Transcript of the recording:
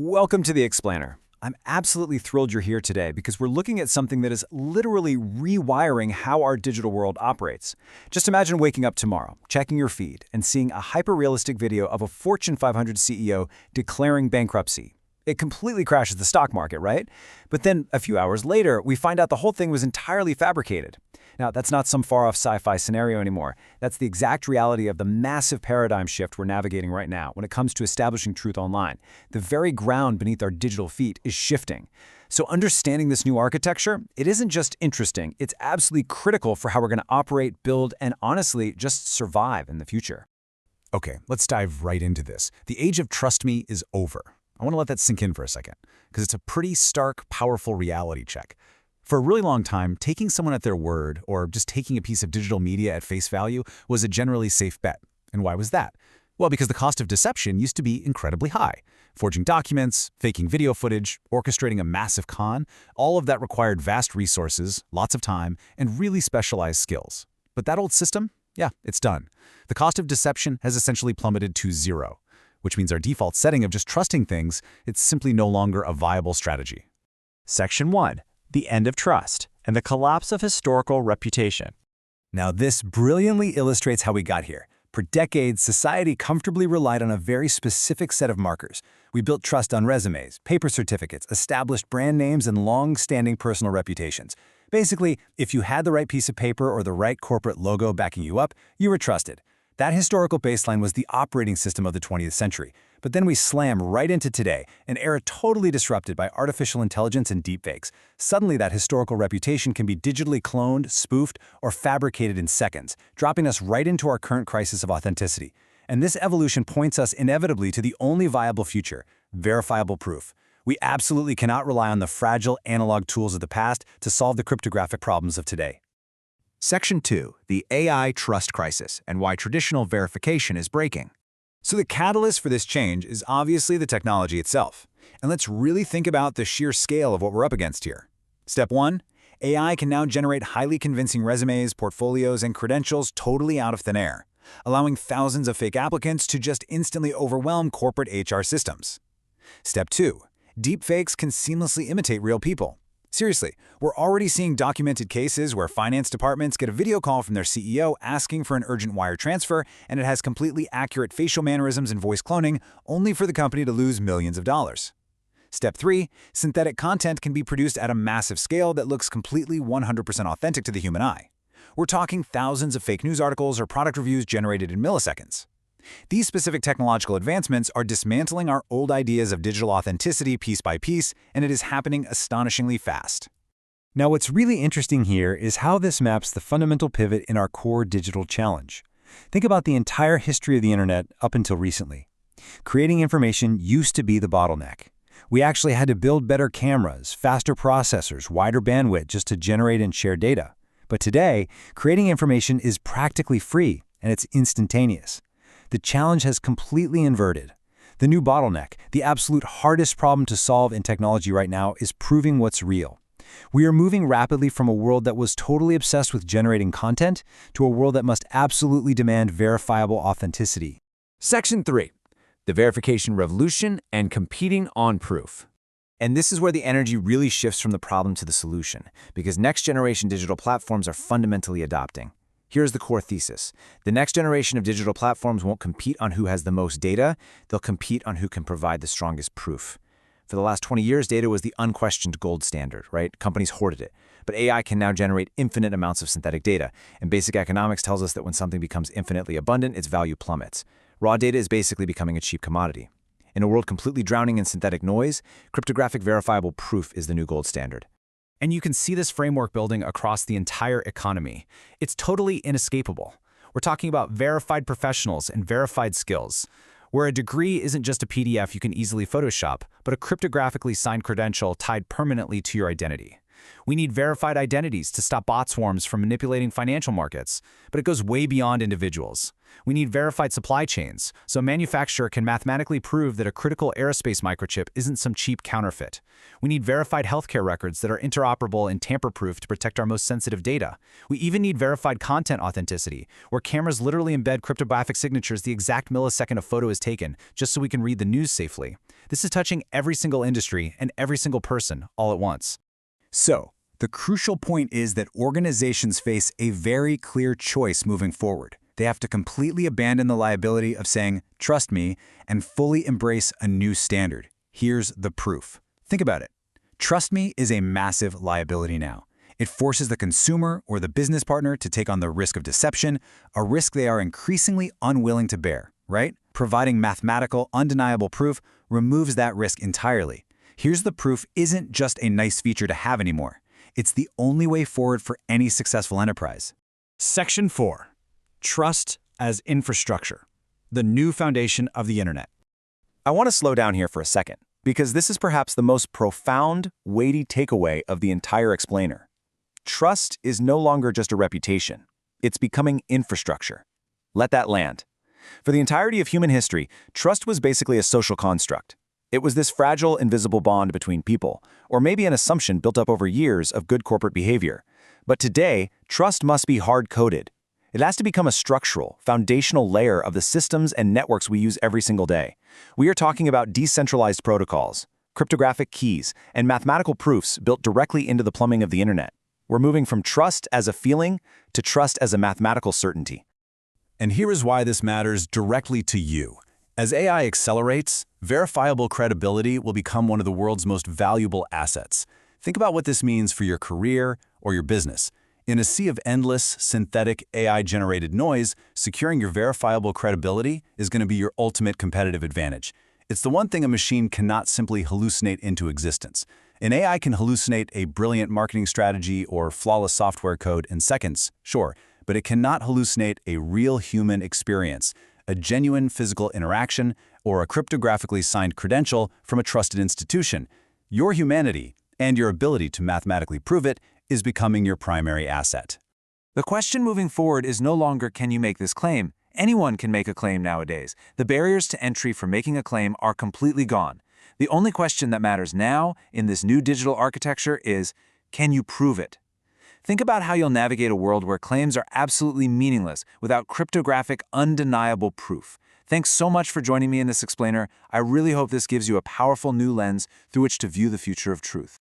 Welcome to the Explainer. I'm absolutely thrilled you're here today because we're looking at something that is literally rewiring how our digital world operates. Just imagine waking up tomorrow, checking your feed, and seeing a hyper-realistic video of a Fortune 500 CEO declaring bankruptcy. It completely crashes the stock market, right? But then a few hours later, we find out the whole thing was entirely fabricated. Now, that's not some far-off sci-fi scenario anymore. That's the exact reality of the massive paradigm shift we're navigating right now when it comes to establishing truth online. The very ground beneath our digital feet is shifting. So understanding this new architecture, it isn't just interesting, it's absolutely critical for how we're going to operate, build, and honestly, just survive in the future. Okay, let's dive right into this. The age of trust me is over. I want to let that sink in for a second, because it's a pretty stark, powerful reality check. For a really long time, taking someone at their word, or just taking a piece of digital media at face value, was a generally safe bet. And why was that? Well, because the cost of deception used to be incredibly high. Forging documents, faking video footage, orchestrating a massive con, all of that required vast resources, lots of time, and really specialized skills. But that old system? Yeah, it's done. The cost of deception has essentially plummeted to zero, which means our default setting of just trusting things, it's simply no longer a viable strategy. Section 1. The end of trust and the collapse of historical reputation. Now, this brilliantly illustrates how we got here. For decades, society comfortably relied on a very specific set of markers. We built trust on resumes, paper certificates, established brand names, and long-standing personal reputations. Basically, if you had the right piece of paper or the right corporate logo backing you up, you were trusted. That historical baseline was the operating system of the 20th century. But then we slam right into today, an era totally disrupted by artificial intelligence and deepfakes. Suddenly, that historical reputation can be digitally cloned, spoofed, or fabricated in seconds, dropping us right into our current crisis of authenticity. And this evolution points us inevitably to the only viable future: verifiable proof. We absolutely cannot rely on the fragile analog tools of the past to solve the cryptographic problems of today. Section 2. The AI Trust Crisis and Why Traditional Verification is Breaking. So the catalyst for this change is obviously the technology itself. And let's really think about the sheer scale of what we're up against here. Step 1. AI can now generate highly convincing resumes, portfolios, and credentials totally out of thin air, allowing thousands of fake applicants to just instantly overwhelm corporate HR systems. Step 2. Deepfakes can seamlessly imitate real people. Seriously, we're already seeing documented cases where finance departments get a video call from their CEO asking for an urgent wire transfer, and it has completely accurate facial mannerisms and voice cloning, only for the company to lose millions of dollars. Step 3. Synthetic content can be produced at a massive scale that looks completely 100% authentic to the human eye. We're talking thousands of fake news articles or product reviews generated in milliseconds. These specific technological advancements are dismantling our old ideas of digital authenticity piece by piece, and it is happening astonishingly fast. Now, what's really interesting here is how this maps the fundamental pivot in our core digital challenge. Think about the entire history of the internet up until recently. Creating information used to be the bottleneck. We actually had to build better cameras, faster processors, wider bandwidth just to generate and share data. But today, creating information is practically free, and it's instantaneous. The challenge has completely inverted. The new bottleneck, the absolute hardest problem to solve in technology right now, is proving what's real. We are moving rapidly from a world that was totally obsessed with generating content to a world that must absolutely demand verifiable authenticity. Section 3. The Verification Revolution and Competing on Proof. And this is where the energy really shifts from the problem to the solution, because next-generation digital platforms are fundamentally adopting. Here's the core thesis. The next generation of digital platforms won't compete on who has the most data, they'll compete on who can provide the strongest proof. For the last 20 years, data was the unquestioned gold standard, right? Companies hoarded it. But AI can now generate infinite amounts of synthetic data, and basic economics tells us that when something becomes infinitely abundant, its value plummets. Raw data is basically becoming a cheap commodity. In a world completely drowning in synthetic noise, cryptographic verifiable proof is the new gold standard. And you can see this framework building across the entire economy. It's totally inescapable. We're talking about verified professionals and verified skills, where a degree isn't just a PDF you can easily Photoshop, but a cryptographically signed credential tied permanently to your identity. We need verified identities to stop bot swarms from manipulating financial markets, but it goes way beyond individuals. We need verified supply chains, so a manufacturer can mathematically prove that a critical aerospace microchip isn't some cheap counterfeit. We need verified healthcare records that are interoperable and tamper-proof to protect our most sensitive data. We even need verified content authenticity, where cameras literally embed cryptographic signatures the exact millisecond a photo is taken, just so we can read the news safely. This is touching every single industry and every single person all at once. So, the crucial point is that organizations face a very clear choice moving forward. They have to completely abandon the liability of saying, "Trust me," and fully embrace a new standard. Here's the proof. Think about it. Trust me is a massive liability now. It forces the consumer or the business partner to take on the risk of deception, a risk they are increasingly unwilling to bear, right? Providing mathematical, undeniable proof removes that risk entirely. Here's the proof isn't just a nice feature to have anymore. It's the only way forward for any successful enterprise. Section 4. Trust as infrastructure, the new foundation of the internet. I want to slow down here for a second, because this is perhaps the most profound, weighty takeaway of the entire explainer. Trust is no longer just a reputation. It's becoming infrastructure. Let that land. For the entirety of human history, trust was basically a social construct. It was this fragile, invisible bond between people, or maybe an assumption built up over years of good corporate behavior. But today, trust must be hard-coded. It has to become a structural, foundational layer of the systems and networks we use every single day. We are talking about decentralized protocols, cryptographic keys, and mathematical proofs built directly into the plumbing of the internet. We're moving from trust as a feeling to trust as a mathematical certainty. And here is why this matters directly to you. As AI accelerates, verifiable credibility will become one of the world's most valuable assets. Think about what this means for your career or your business. In a sea of endless, synthetic, AI-generated noise, securing your verifiable credibility is going to be your ultimate competitive advantage. It's the one thing a machine cannot simply hallucinate into existence. An AI can hallucinate a brilliant marketing strategy or flawless software code in seconds, sure, but it cannot hallucinate a real human experience, a genuine physical interaction, or a cryptographically signed credential from a trusted institution. Your humanity, and your ability to mathematically prove it, is becoming your primary asset. The question moving forward is no longer, can you make this claim? Anyone can make a claim nowadays. The barriers to entry for making a claim are completely gone. The only question that matters now in this new digital architecture is, can you prove it? Think about how you'll navigate a world where claims are absolutely meaningless without cryptographic, undeniable proof. Thanks so much for joining me in this explainer. I really hope this gives you a powerful new lens through which to view the future of truth.